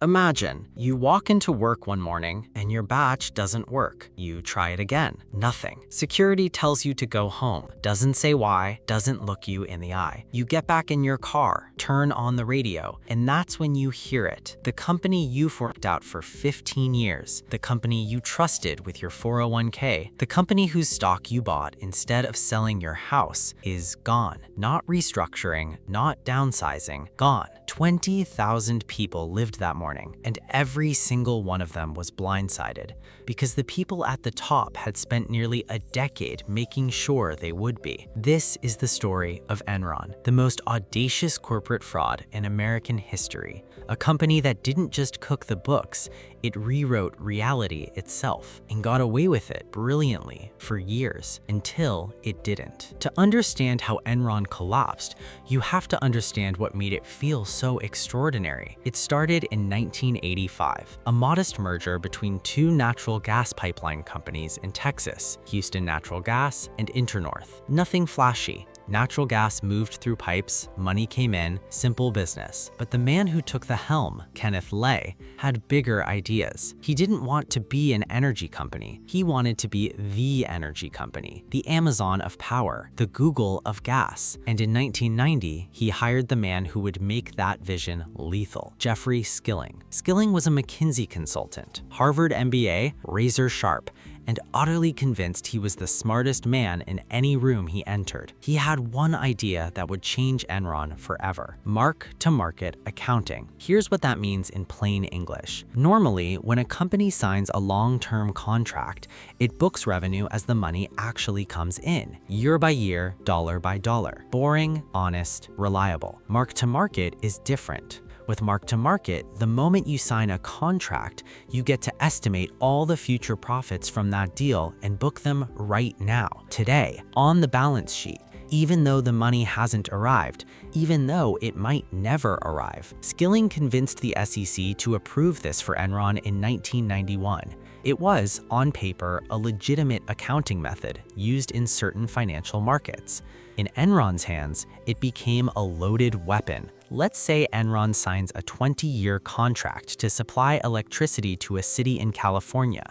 Imagine you walk into work one morning and your badge doesn't work. You try it again. Nothing. Security tells you to go home. Doesn't say why, doesn't look you in the eye. You get back in your car, turn on the radio, and that's when you hear it. The company you've worked out for 15 years, the company you trusted with your 401k, the company whose stock you bought instead of selling your house is gone. Not restructuring, not downsizing, gone. 20,000 people lived that morning, and every single one of them was blindsided because the people at the top had spent nearly a decade making sure they would be. This is the story of Enron, the most audacious corporate fraud in American history, a company that didn't just cook the books, it rewrote reality itself and got away with it brilliantly for years until it didn't. To understand how Enron collapsed, you have to understand what made it feel so extraordinary. It started in 1985, a modest merger between two natural gas pipeline companies in Texas, Houston Natural Gas and Internorth. Nothing flashy. Natural gas moved through pipes, money came in, simple business. But the man who took the helm, Kenneth Lay, had bigger ideas. He didn't want to be an energy company. He wanted to be the energy company, the Amazon of power, the Google of gas. And in 1990, he hired the man who would make that vision lethal, Jeffrey Skilling. Skilling was a McKinsey consultant, Harvard MBA, razor sharp, and utterly convinced he was the smartest man in any room he entered. He had one idea that would change Enron forever: mark-to-market accounting. Here's what that means in plain English. Normally, when a company signs a long-term contract, it books revenue as the money actually comes in, year by year, dollar by dollar. Boring, honest, reliable. Mark-to-market is different. With mark-to-market, the moment you sign a contract, you get to estimate all the future profits from that deal and book them right now, today, on the balance sheet, even though the money hasn't arrived, even though it might never arrive. Skilling convinced the SEC to approve this for Enron in 1991. It was, on paper, a legitimate accounting method used in certain financial markets. In Enron's hands, it became a loaded weapon. Let's say Enron signs a 20-year contract to supply electricity to a city in California.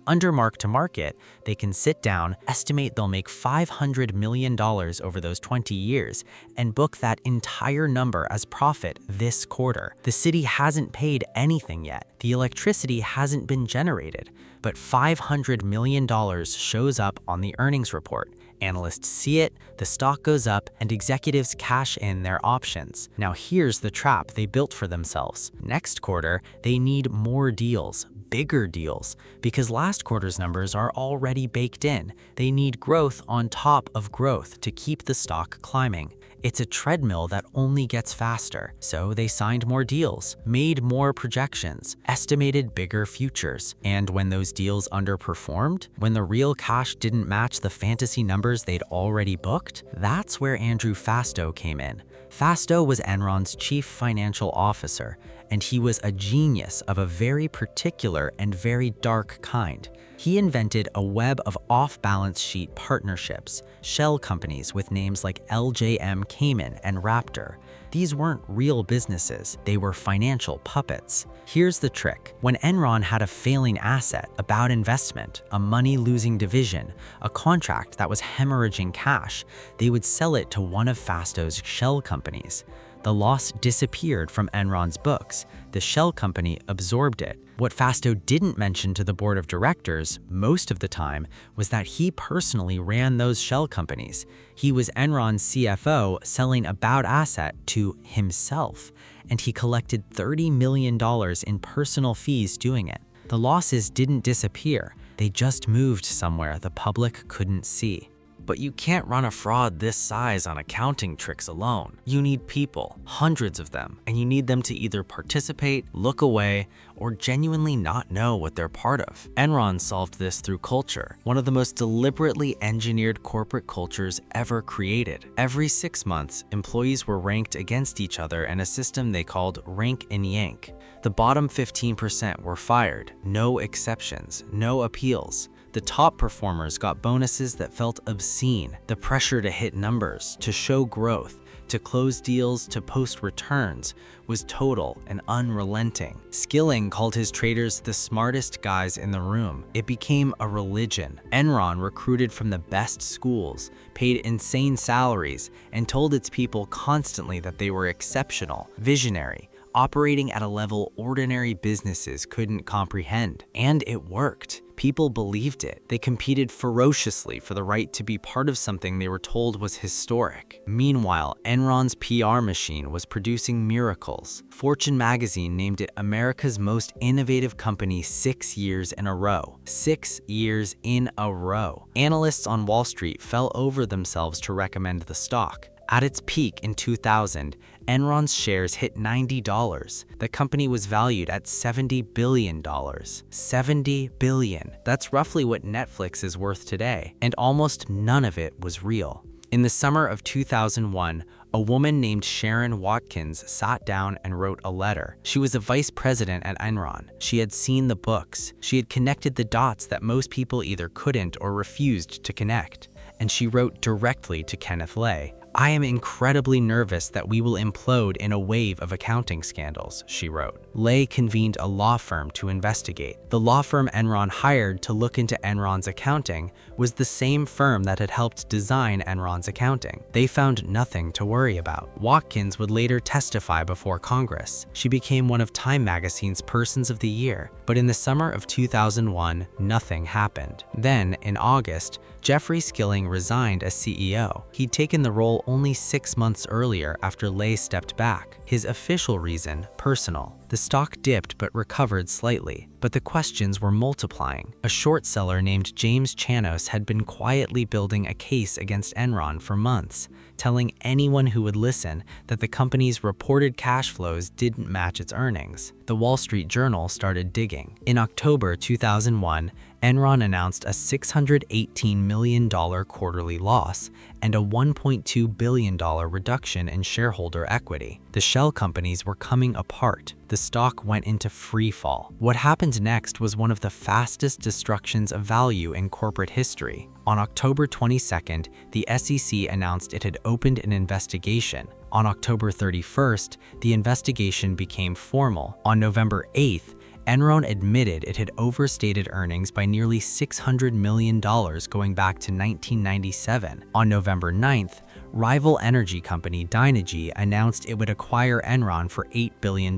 Under mark-to-market, they can sit down, estimate they'll make $500 million over those 20 years, and book that entire number as profit this quarter. The city hasn't paid anything yet. The electricity hasn't been generated, but $500 million shows up on the earnings report. Analysts see it, the stock goes up, and executives cash in their options. Now here's the trap they built for themselves. Next quarter, they need more deals, bigger deals, because last quarter's numbers are already baked in. They need growth on top of growth to keep the stock climbing. It's a treadmill that only gets faster. So they signed more deals, made more projections, estimated bigger futures. And when those deals underperformed, when the real cash didn't match the fantasy numbers they'd already booked, that's where Andrew Fastow came in. Fastow was Enron's chief financial officer, and he was a genius of a very particular and very dark kind. He invented a web of off-balance sheet partnerships, shell companies with names like LJM Cayman and Raptor. These weren't real businesses, they were financial puppets. Here's the trick. When Enron had a failing asset, a bad investment, a money-losing division, a contract that was hemorrhaging cash, they would sell it to one of Fastow's shell companies. The loss disappeared from Enron's books. The shell company absorbed it. What Fastow didn't mention to the board of directors most of the time was that he personally ran those shell companies. He was Enron's CFO selling a bad asset to himself, and he collected $30 million in personal fees doing it. The losses didn't disappear. They just moved somewhere the public couldn't see. But you can't run a fraud this size on accounting tricks alone. You need people, hundreds of them, and you need them to either participate, look away, or genuinely not know what they're part of. Enron solved this through culture, one of the most deliberately engineered corporate cultures ever created. Every 6 months, employees were ranked against each other in a system they called rank and yank. The bottom 15% were fired, no exceptions, no appeals. The top performers got bonuses that felt obscene. The pressure to hit numbers, to show growth, to close deals to post returns, was total and unrelenting. Skilling called his traders the smartest guys in the room. It became a religion. Enron recruited from the best schools, paid insane salaries, and told its people constantly that they were exceptional, visionary, operating at a level ordinary businesses couldn't comprehend. And it worked. People believed it. They competed ferociously for the right to be part of something they were told was historic. Meanwhile, Enron's PR machine was producing miracles. Fortune magazine named it America's most innovative company 6 years in a row. 6 years in a row. Analysts on Wall Street fell over themselves to recommend the stock. At its peak in 2000, Enron's shares hit $90. The company was valued at $70 billion. $70 billion. That's roughly what Netflix is worth today, and almost none of it was real. In the summer of 2001, a woman named Sharon Watkins sat down and wrote a letter. She was a vice president at Enron. She had seen the books. She had connected the dots that most people either couldn't or refused to connect. And she wrote directly to Kenneth Lay. "I am incredibly nervous that we will implode in a wave of accounting scandals," she wrote. Lay convened a law firm to investigate. The law firm Enron hired to look into Enron's accounting was the same firm that had helped design Enron's accounting. They found nothing to worry about. Watkins would later testify before Congress. She became one of Time magazine's Persons of the Year, but in the summer of 2001, nothing happened. Then, in August, Jeffrey Skilling resigned as CEO. He'd taken the role only 6 months earlier after Lay stepped back. His official reason, personal. The stock dipped but recovered slightly, but the questions were multiplying. A short seller named James Chanos had been quietly building a case against Enron for months, telling anyone who would listen that the company's reported cash flows didn't match its earnings. The Wall Street Journal started digging. In October 2001, Enron announced a $618 million quarterly loss and a $1.2 billion reduction in shareholder equity. The shell companies were coming apart. The stock went into free fall. What happened next was one of the fastest destructions of value in corporate history. On October 22nd, the SEC announced it had opened an investigation. On October 31st, the investigation became formal. On November 8th, Enron admitted it had overstated earnings by nearly $600 million going back to 1997. On November 9th, rival energy company Dynegy announced it would acquire Enron for $8 billion,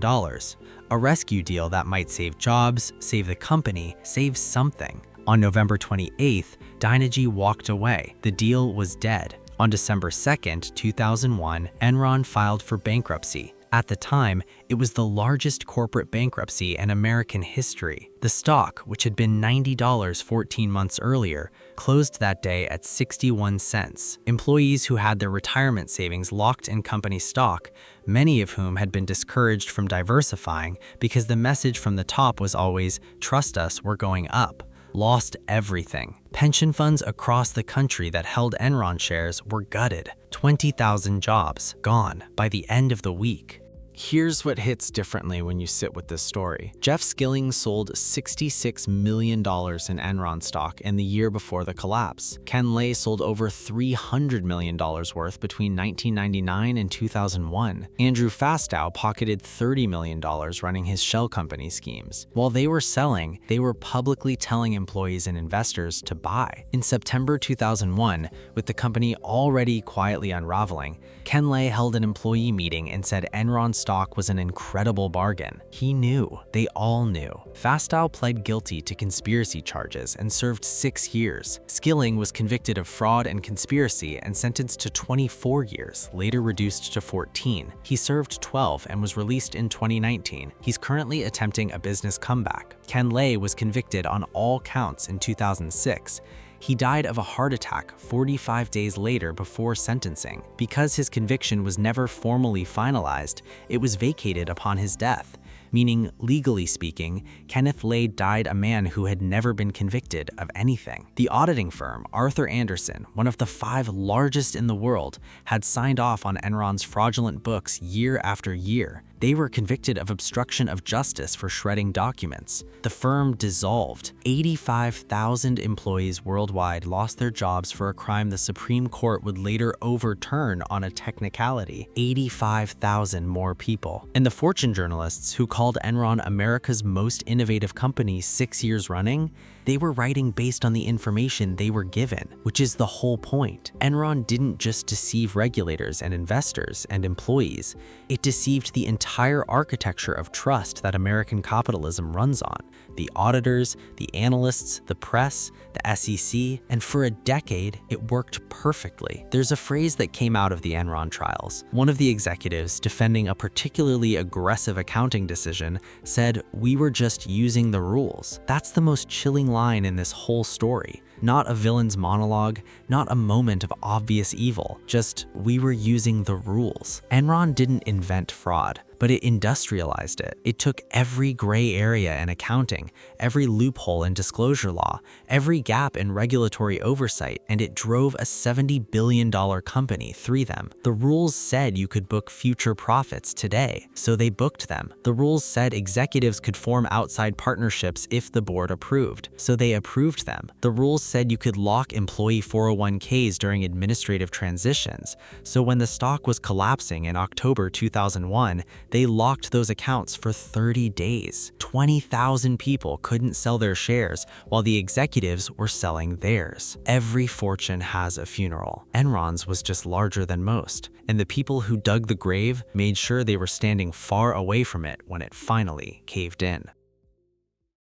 a rescue deal that might save jobs, save the company, save something. On November 28th, Dynegy walked away. The deal was dead. On December 2nd, 2001, Enron filed for bankruptcy. At the time, it was the largest corporate bankruptcy in American history. The stock, which had been $90 14 months earlier, closed that day at 61 cents. Employees who had their retirement savings locked in company stock, many of whom had been discouraged from diversifying because the message from the top was always, "Trust us, we're going up," lost everything. Pension funds across the country that held Enron shares were gutted. 20,000 jobs gone by the end of the week. Here's what hits differently when you sit with this story. Jeff Skilling sold $66 million in Enron stock in the year before the collapse. Ken Lay sold over $300 million worth between 1999 and 2001. Andrew Fastow pocketed $30 million running his shell company schemes. While they were selling, they were publicly telling employees and investors to buy. In September 2001, with the company already quietly unraveling, Ken Lay held an employee meeting and said Enron stock was an incredible bargain. He knew. They all knew. Fastow pled guilty to conspiracy charges and served 6 years. Skilling was convicted of fraud and conspiracy and sentenced to 24 years, later reduced to 14. He served 12 and was released in 2019. He's currently attempting a business comeback. Ken Lay was convicted on all counts in 2006. He died of a heart attack 45 days later before sentencing. Because his conviction was never formally finalized, it was vacated upon his death, meaning, legally speaking, Kenneth Lay died a man who had never been convicted of anything. The auditing firm, Arthur Andersen, one of the 5 largest in the world, had signed off on Enron's fraudulent books year after year. They were convicted of obstruction of justice for shredding documents. The firm dissolved. 85,000 employees worldwide lost their jobs for a crime the Supreme Court would later overturn on a technicality. 85,000 more people. And the Fortune journalists who called Enron America's most innovative company 6 years running, they were writing based on the information they were given, which is the whole point. Enron didn't just deceive regulators and investors and employees, it deceived the entire architecture of trust that American capitalism runs on. The auditors, the analysts, the press, the SEC, and for a decade, it worked perfectly. There's a phrase that came out of the Enron trials. One of the executives, defending a particularly aggressive accounting decision, said, "We were just using the rules." That's the most chilling line in this whole story. Not a villain's monologue, not a moment of obvious evil, just we were using the rules. Enron didn't invent fraud, but it industrialized it. It took every gray area in accounting, every loophole in disclosure law, every gap in regulatory oversight, and it drove a $70 billion company through them. The rules said you could book future profits today, so they booked them. The rules said executives could form outside partnerships if the board approved, so they approved them. The rules said you could lock employee 401ks during administrative transitions, so when the stock was collapsing in October 2001, they locked those accounts for 30 days. 20,000 people couldn't sell their shares while the executives were selling theirs. Every fortune has a funeral. Enron's was just larger than most, and the people who dug the grave made sure they were standing far away from it when it finally caved in.